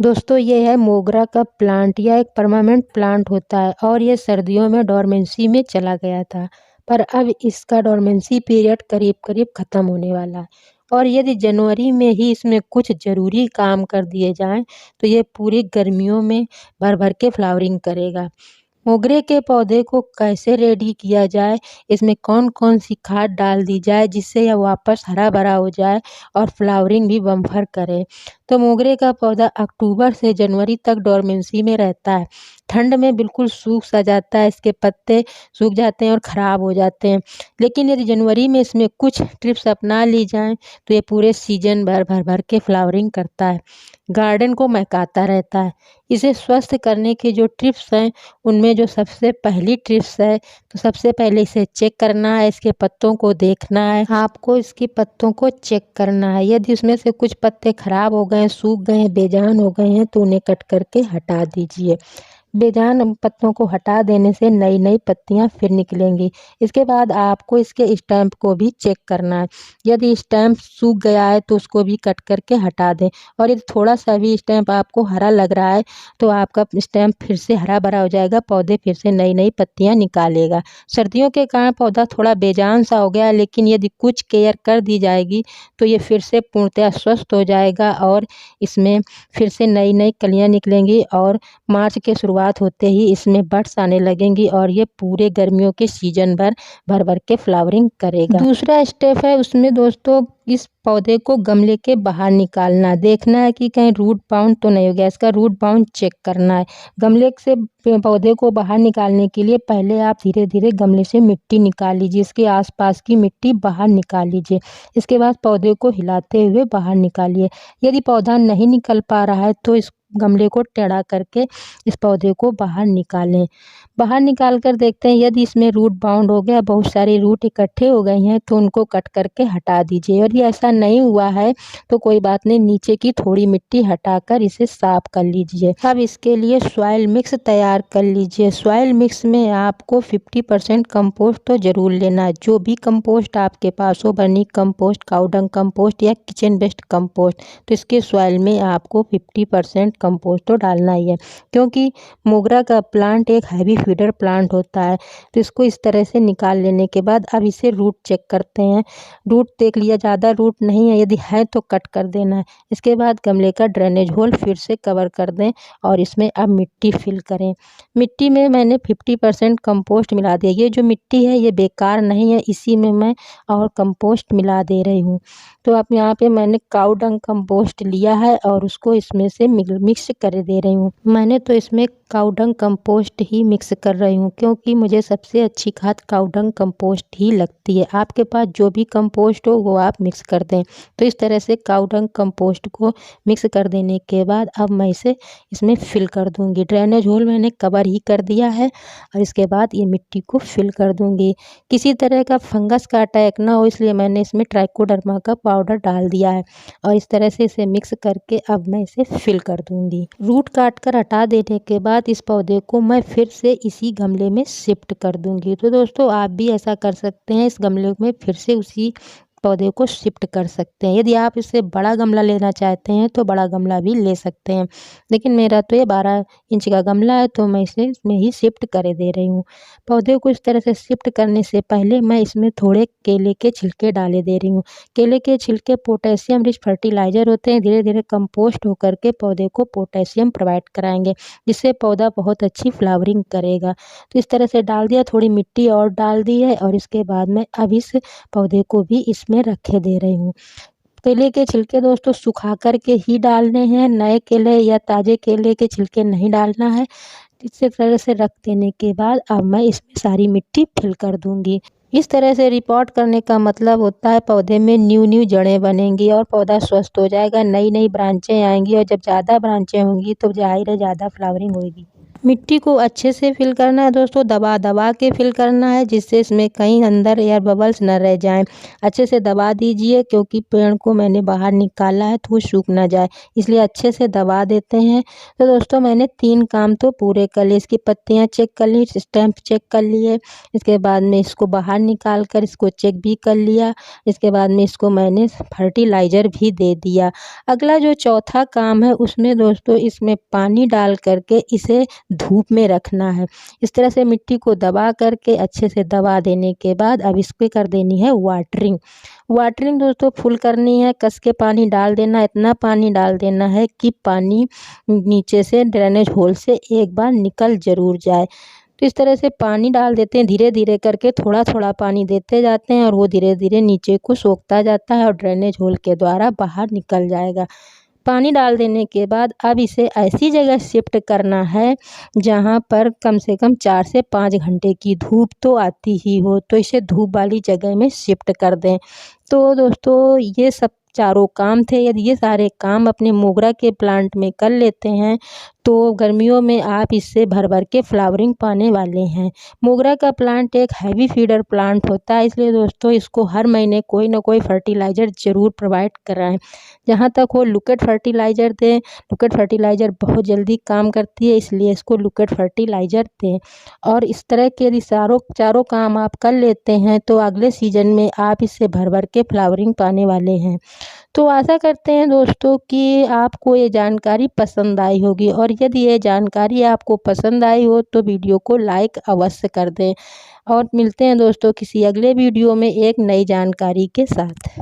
दोस्तों ये है मोगरा का प्लांट या एक परमानेंट प्लांट होता है और ये सर्दियों में डोरमेंसी में चला गया था, पर अब इसका डोरमेंसी पीरियड करीब करीब ख़त्म होने वाला है। और यदि जनवरी में ही इसमें कुछ ज़रूरी काम कर दिए जाएं तो ये पूरी गर्मियों में भर भर के फ्लावरिंग करेगा। मोगरे के पौधे को कैसे रेडी किया जाए, इसमें कौन-कौन सी खाद डाल दी जाए जिससे यह वापस हरा-भरा हो जाए और फ्लावरिंग भी बम्पर करे। तो मोगरे का पौधा अक्टूबर से जनवरी तक डोरमेंसी में रहता है। ठंड में बिल्कुल सूख सा जाता है, इसके पत्ते सूख जाते हैं और ख़राब हो जाते हैं। लेकिन यदि जनवरी में इसमें कुछ टिप्स अपना ली जाएँ तो ये पूरे सीज़न भर के फ्लावरिंग करता है। गार्डन को महकाता रहता है। इसे स्वस्थ करने के जो टिप्स हैं उनमें जो सबसे पहली टिप्स है, तो सबसे पहले इसे चेक करना है, इसके पत्तों को देखना है। आपको इसके पत्तों को चेक करना है, यदि उसमें से कुछ पत्ते खराब हो गए हैं, सूख गए हैं, बेजान हो गए हैं तो उन्हें कट करके हटा दीजिए। बेजान पत्तों को हटा देने से नई-नई पत्तियां फिर निकलेंगी। इसके बाद आपको इसके स्टैम्प को भी चेक करना है। यदि स्टैम्प सूख गया है तो उसको भी कट करके हटा दें और यदि थोड़ा-सा भी स्टैम्प आपको हरा लग रहा है तो आपका स्टैम्प फिर से हरा-भरा हो जाएगा, पौधे फिर से नई-नई पत्तियां निकालेगा। सर्दियों के कारण पौधा थोड़ा बेजान-सा हो गया है, लेकिन यदि कुछ केयर कर दी जाएगी तो ये फिर से पूर्णतः स्वस्थ हो जाएगा और इसमें फिर से नई-नई कलियाँ निकलेंगी और मार्च के शुरुआत होते ही इसमें बड्स आने लगेंगी और ये पूरे गर्मियों के सीजन भर के फ्लावरिंग करेगा। दूसरा स्टेप है उसमें दोस्तों इस पौधे को गमले के बाहर निकालना, देखना है कि कहीं रूट बाउंड तो नहीं हो गया, इसका रूट बाउंड चेक करना है। गमले से पौधे को बाहर निकालने के लिए पहले आप धीरे-धीरे गमले से मिट्टी निकाल लीजिए, इसके आसपास की मिट्टी बाहर निकाल लीजिए। इसके बाद पौधे को हिलाते हुए बाहर निकालिए। यदि पौधा नहीं निकल पा रहा है तो इस गमले को टेढ़ा करके इस पौधे को बाहर निकालें। बाहर निकाल कर देखते हैं यदि इसमें रूट बाउंड हो गया, बहुत सारे रूट इकट्ठे हो गए हैं तो उनको कट करके हटा दीजिए। यदि ऐसा नहीं हुआ है तो कोई बात नहीं, नीचे की थोड़ी मिट्टी हटाकर इसे साफ कर लीजिए। अब इसके लिए सॉइल मिक्स तैयार कर लीजिए। सॉइल मिक्स में आपको 50% कंपोस्ट तो ज़रूर लेना है। जो भी कंपोस्ट आपके पास हो, वर्मी कंपोस्ट, काऊ डंग कंपोस्ट या किचन वेस्ट कंपोस्ट, तो इसके सॉइल में आपको 50% कंपोस्ट तो डालना ही है, क्योंकि मोगरा का प्लांट एक हैवी फीडर प्लांट होता है। तो इसको इस तरह से निकाल लेने के बाद अब इसे रूट चेक करते हैं। रूट देख लिया, ज़्यादा रूट नहीं है, यदि है तो कट कर देना है। इसके बाद गमले का ड्रेनेज होल फिर से कवर कर दें और इसमें अब मिट्टी फिल करें। मिट्टी में मैंने 50% कंपोस्ट मिला दिया। ये जो मिट्टी है ये बेकार नहीं है, इसी में मैं और कंपोस्ट मिला दे रही हूँ। तो अब यहाँ पे मैंने काऊ डंग कंपोस्ट लिया है और उसको इसमें से मिक्स कर दे रही हूँ। मैंने तो इसमें काऊ डंग कंपोस्ट ही मिक्स कर रही हूँ, क्योंकि मुझे सबसे अच्छी खाद काऊ डंग कंपोस्ट ही लगती है। आपके पास जो भी कंपोस्ट हो वो आप मिक्स कर दें। तो इस तरह से काऊ डंग कंपोस्ट को मिक्स कर देने के बाद अब मैं इसे इसमें फिल कर दूँगी। ड्रेनेज होल मैंने कवर ही कर दिया है और इसके बाद ये मिट्टी को फिल कर दूँगी। किसी तरह का फंगस का अटैक ना हो इसलिए मैंने इसमें ट्राइकोडर्मा का पाउडर डाल दिया है और इस तरह से इसे मिक्स करके अब मैं इसे फिल कर दूँगी। रूट काट कर हटा देने के बाद इस पौधे को मैं फिर से इसी गमले में शिफ्ट कर दूँगी। तो दोस्तों आप भी ऐसा कर सकते हैं, इस गमले में फिर से उसी पौधे को शिफ्ट कर सकते हैं। यदि आप इससे बड़ा गमला लेना चाहते हैं तो बड़ा गमला भी ले सकते हैं, लेकिन मेरा तो ये 12 इंच का गमला है तो मैं इसे इसमें ही शिफ्ट कर दे रही हूँ। पौधे को इस तरह से शिफ्ट करने से पहले मैं इसमें थोड़े केले के छिलके डाले दे रही हूँ। केले के छिलके पोटेशियम रिच फर्टिलाइज़र होते हैं, धीरे-धीरे कंपोस्ट होकर के पौधे को पोटेशियम प्रोवाइड कराएँगे, जिससे पौधा बहुत अच्छी फ्लावरिंग करेगा। तो इस तरह से डाल दिया, थोड़ी मिट्टी और डाल दी है और इसके बाद मैं अब इस पौधे को भी इसमें रखे दे रही हूँ। केले के छिलके दोस्तों सुखा कर के ही डालने हैं, नए केले या ताज़े केले के छिलके नहीं डालना है। इस तरह से रख देने के बाद अब मैं इसमें सारी मिट्टी फिल कर दूँगी। इस तरह से रिपोर्ट करने का मतलब होता है पौधे में न्यू जड़ें बनेंगी और पौधा स्वस्थ हो जाएगा, नई-नई ब्रांचें आएँगी और जब ज़्यादा ब्रांचें होंगी तो ज़ाहिर है ज़्यादा फ्लावरिंग होगी। मिट्टी को अच्छे से फिल करना है दोस्तों, दबा दबा के फिल करना है, जिससे इसमें कहीं अंदर एयर बबल्स न रह जाएं। अच्छे से दबा दीजिए, क्योंकि पेड़ को मैंने बाहर निकाला है तो वो सूख ना जाए, इसलिए अच्छे से दबा देते हैं। तो दोस्तों मैंने 3 काम तो पूरे कर लिए। इसकी पत्तियां चेक कर ली, स्टैम्प चेक कर लिए, इसके बाद में इसको बाहर निकाल कर इसको चेक भी कर लिया। इसके बाद में इसको मैंने फर्टिलाइज़र भी दे दिया। अगला जो चौथा काम है उसमें दोस्तों इसमें पानी डाल करके इसे धूप में रखना है। इस तरह से मिट्टी को दबा करके अच्छे से दबा देने के बाद अब इस पे कर देनी है वाटरिंग। वाटरिंग दोस्तों फुल करनी है, कस के पानी डाल देना है, इतना पानी डाल देना है कि पानी नीचे से ड्रेनेज होल से एक बार निकल ज़रूर जाए। तो इस तरह से पानी डाल देते हैं, धीरे-धीरे करके थोड़ा-थोड़ा पानी देते जाते हैं और वो धीरे-धीरे नीचे को सोखता जाता है और ड्रेनेज होल के द्वारा बाहर निकल जाएगा। पानी डाल देने के बाद अब इसे ऐसी जगह शिफ्ट करना है जहाँ पर कम से कम 4 से 5 घंटे की धूप तो आती ही हो, तो इसे धूप वाली जगह में शिफ्ट कर दें। तो दोस्तों ये सब चारों काम थे। यदि ये सारे काम अपने मोगरा के प्लांट में कर लेते हैं तो गर्मियों में आप इससे भर-भर के फ्लावरिंग पाने वाले हैं। मोगरा का प्लांट एक हैवी फीडर प्लांट होता है, इसलिए दोस्तों इसको हर महीने कोई ना कोई फर्टिलाइज़र ज़रूर प्रोवाइड कराएँ। जहाँ तक हो लिक्विड फर्टिलाइज़र दें, लिक्विड फर्टिलाइज़र बहुत जल्दी काम करती है, इसलिए इसको लिक्विड फर्टिलाइज़र दें। और इस तरह के यदि चारों काम आप कर लेते हैं तो अगले सीज़न में आप इससे भर-भर के फ्लावरिंग पाने वाले हैं। तो आशा करते हैं दोस्तों कि आपको ये जानकारी पसंद आई होगी, और यदि ये जानकारी आपको पसंद आई हो तो वीडियो को लाइक अवश्य कर दें। और मिलते हैं दोस्तों किसी अगले वीडियो में एक नई जानकारी के साथ।